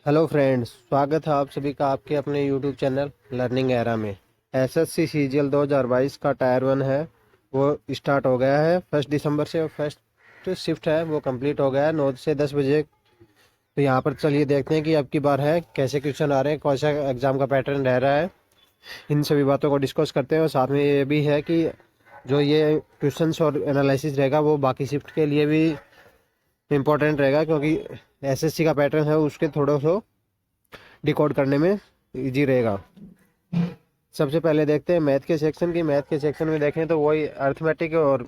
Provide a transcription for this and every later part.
Hello friends, स्वागत है आप सभी का आपके अपने यूट्यूब चैनल लर्निंग एरा में। एसएससी सीजीएल 2022 का टायर 1 है वो स्टार्ट हो गया है। 1 दिसंबर से फर्स्ट शिफ्ट है वो कंप्लीट हो गया है 9 से 10 बजे। तो यहाँ पर चलिए देखते हैं कि अब की बार है कैसे क्वेश्चन आ रहे हैं, कौन सा एग्जाम का पैटर्न रह रहा है। इन सभी बातों को डिस्कस करते हैं और साथ में ये भी है कि जो ये क्वेश्चंस और एनालिसिस रहेगा वो बाकी शिफ्ट के लिए भी इम्पोर्टेंट रहेगा, क्योंकि एसएससी का पैटर्न है उसके थोड़ा सा डिकोड करने में इजी रहेगा। सबसे पहले देखते हैं मैथ के सेक्शन की। मैथ के सेक्शन में देखें तो वही अर्थमेटिक और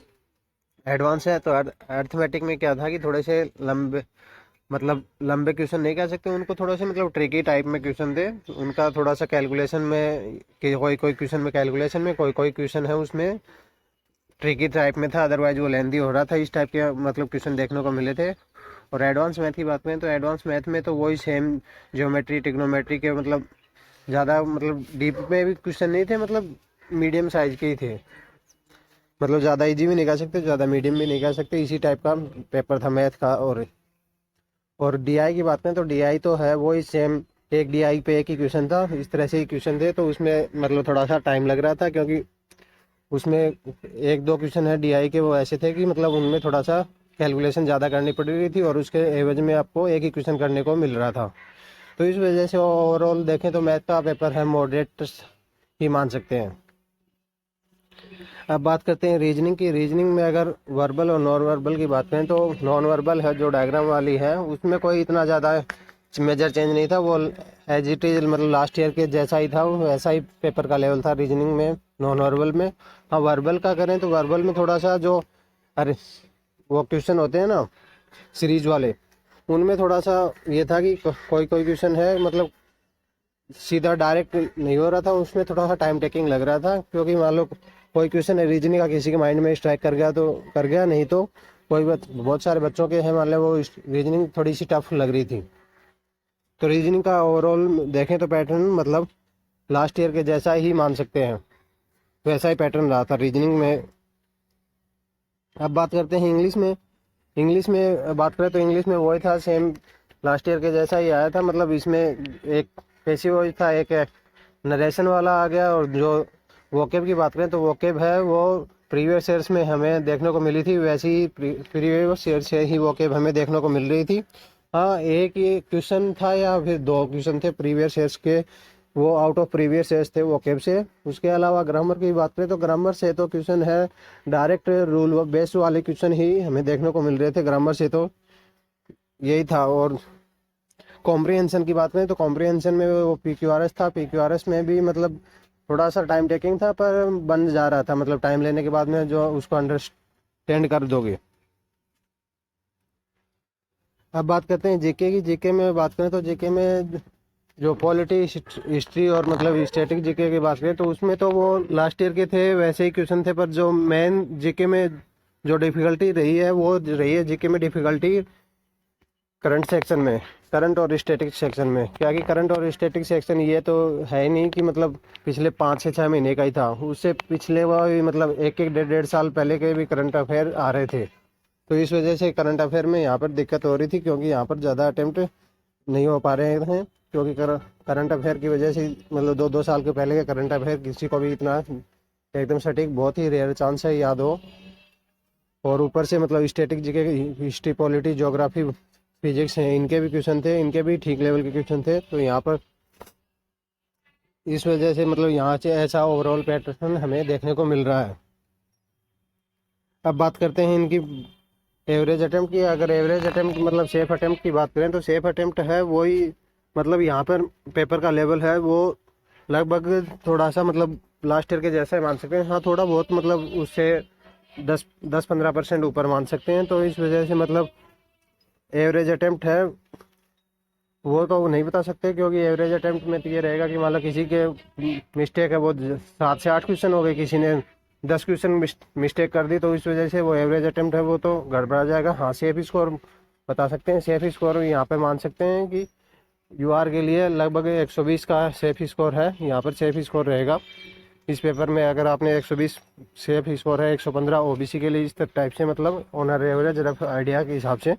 एडवांस है। तो अर्थमेटिक में क्या था कि थोड़े से लंबे लंबे क्वेश्चन नहीं कह सकते उनको, थोड़ा से ट्रिकी टाइप में क्वेश्चन थे उनका। थोड़ा सा कैलकुलेशन में कि कोई कोई क्वेश्चन में कैलकुलेशन में, कोई कोई क्वेश्चन है उसमें ट्रिकी टाइप में था, अदरवाइज वो लेंदी हो रहा था। इस टाइप के क्वेश्चन देखने को मिले थे। और एडवांस मैथ की बात करें तो एडवांस मैथ में तो वही सेम ज्योमेट्री ट्रिग्नोमेट्री के ज़्यादा डीप में भी क्वेश्चन नहीं थे, मीडियम साइज के ही थे। ज़्यादा इजी भी नहीं कह सकते, ज़्यादा मीडियम भी नहीं कह सकते, इसी टाइप का पेपर था मैथ का। और डीआई की बात करें तो डीआई तो है वही सेम, एक डीआई पे एक ही क्वेश्चन था, इस तरह से ही क्वेश्चन थे। तो उसमें थोड़ा सा टाइम लग रहा था, क्योंकि उसमें एक दो क्वेश्चन है डीआई के वो ऐसे थे कि उनमें थोड़ा सा कैलकुलेशन ज़्यादा करनी पड़ रही थी और उसके एवज में आपको एक ही क्वेश्चन करने को मिल रहा था। तो इस वजह से ओवरऑल देखें तो मैथ का पेपर है मॉडरेट ही मान सकते हैं। अब बात करते हैं रीजनिंग की। रीजनिंग में अगर वर्बल और नॉन वर्बल की बात करें तो नॉन वर्बल है जो डायग्राम वाली है उसमें कोई इतना ज़्यादा मेजर चेंज नहीं था। वो as it is last year के जैसा ही था, वैसा ही पेपर का लेवल था रीजनिंग में नॉन वर्बल में। हाँ, वर्बल का करें तो वर्बल में थोड़ा सा जो अरे वो क्वेश्चन होते हैं ना सीरीज वाले, उनमें थोड़ा सा ये था कि कोई कोई क्वेश्चन है सीधा डायरेक्ट नहीं हो रहा था, उसमें थोड़ा सा टाइम टेकिंग लग रहा था। क्योंकि मान लो कोई क्वेश्चन है रीजनिंग का किसी के माइंड में स्ट्राइक कर गया तो कर गया, नहीं तो बहुत सारे बच्चों के हैं मान लो वो रीजनिंग थोड़ी सी टफ लग रही थी। तो रीजनिंग का ओवरऑल देखें तो पैटर्न लास्ट ईयर के जैसा ही मान सकते हैं, वैसा ही पैटर्न रहा था रीजनिंग में। अब बात करते हैं इंग्लिश में। इंग्लिश में बात करें तो इंग्लिश में वही था सेम, लास्ट ईयर के जैसा ही आया था। इसमें एक पैसिव वॉइस था, एक नरेशन वाला आ गया। और जो वोकेब की बात करें तो वोकेब है वो प्रीवियस ईयर्स में हमें देखने को मिली थी, वैसी ही प्रीवियस ईयर से ही वोकेब हमें देखने को मिल रही थी। हाँ, एक ही क्वेश्चन था या फिर दो क्वेश्चन थे प्रीवियस ईयर्स के, वो आउट ऑफ प्रीवियस ईयर्स थे वोकेब से। उसके अलावा ग्रामर की बात करें तो ग्रामर से तो क्वेश्चन है डायरेक्ट रूल बेस्ड वाले क्वेश्चन ही हमें देखने को मिल रहे थे ग्रामर से, तो यही था। और कॉम्प्रिहेंशन की बात करें तो कॉम्प्रिहेंशन में वो पीक्यूआरएस था। पीक्यूआरएस में भी थोड़ा सा टाइम टेकिंग था पर बन जा रहा था, टाइम लेने के बाद में जो उसको अंडरस्टैंड कर दोगे। अब बात करते हैं जीके की। जीके में बात करें तो जीके में जो पॉलिटी हिस्ट्री और स्टैटिक जीके की बात करें तो उसमें तो वो लास्ट ईयर के थे वैसे ही क्वेश्चन थे, पर जो मेन जीके में जो डिफ़िकल्टी रही है वो रही है जीके में डिफ़िकल्टी करंट सेक्शन में, करंट और स्टैटिक सेक्शन में। क्या कि करंट और स्टैटिक सेक्शन ये तो है नहीं कि पिछले 5 से 6 महीने का ही था, उससे पिछले वो भी एक एक डेढ़ डेढ़ साल पहले के भी करंट अफेयर आ रहे थे। तो इस वजह से करंट अफेयर में यहाँ पर दिक्कत हो रही थी, क्योंकि यहाँ पर ज़्यादा अटेम्प्ट नहीं हो पा रहे हैं। क्योंकि करंट अफेयर की वजह से 2 2 साल के पहले के करंट अफेयर किसी को भी इतना एकदम सटीक बहुत ही रेयर चांस है याद हो। और ऊपर से static GK, history polity geography physics हैं, इनके भी क्वेश्चन थे, इनके भी ठीक लेवल के क्वेश्चन थे। तो यहाँ पर इस वजह से यहाँ से ऐसा ओवरऑल पैटर्न हमें देखने को मिल रहा है। अब बात करते हैं इनकी एवरेज अटेम्प्ट की। अगर एवरेज अटेम्प्ट सेफ अटेम्प्ट की बात करें तो सेफ अटेम्प्ट है वही, यहाँ पर पेपर का लेवल है वो लगभग थोड़ा सा लास्ट ईयर के जैसा ही मान सकते हैं। हाँ, थोड़ा बहुत उससे 10-15% ऊपर मान सकते हैं। तो इस वजह से एवरेज अटेम्प्ट है वो तो नहीं बता सकते, क्योंकि एवरेज अटेम्प्ट में तो ये रहेगा कि किसी के मिस्टेक है वो 7 से 8 क्वेश्चन हो गए, किसी ने 10 क्वेश्चन मिस्टेक कर दी, तो इस वजह से वो एवरेज अटेम्प्ट है वो तो गड़बड़ा जाएगा। हाँ, सेफ स्कोर बता सकते हैं। सेफ स्कोर यहाँ पे मान सकते हैं कि यूआर के लिए लगभग 120 का सेफ स्कोर है, यहाँ पर सेफ स्कोर रहेगा इस पेपर में। अगर आपने 120 सेफ स्कोर है, 115 ओबीसी के लिए, इस टाइप से ऑनर एवरेज रफ आइडिया के हिसाब से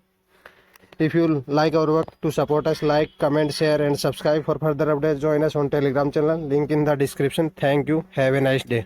If you like our work, to support us, like, comment, share and subscribe. For further updates, join us on Telegram channel, link in the description. Thank you. Have a nice day.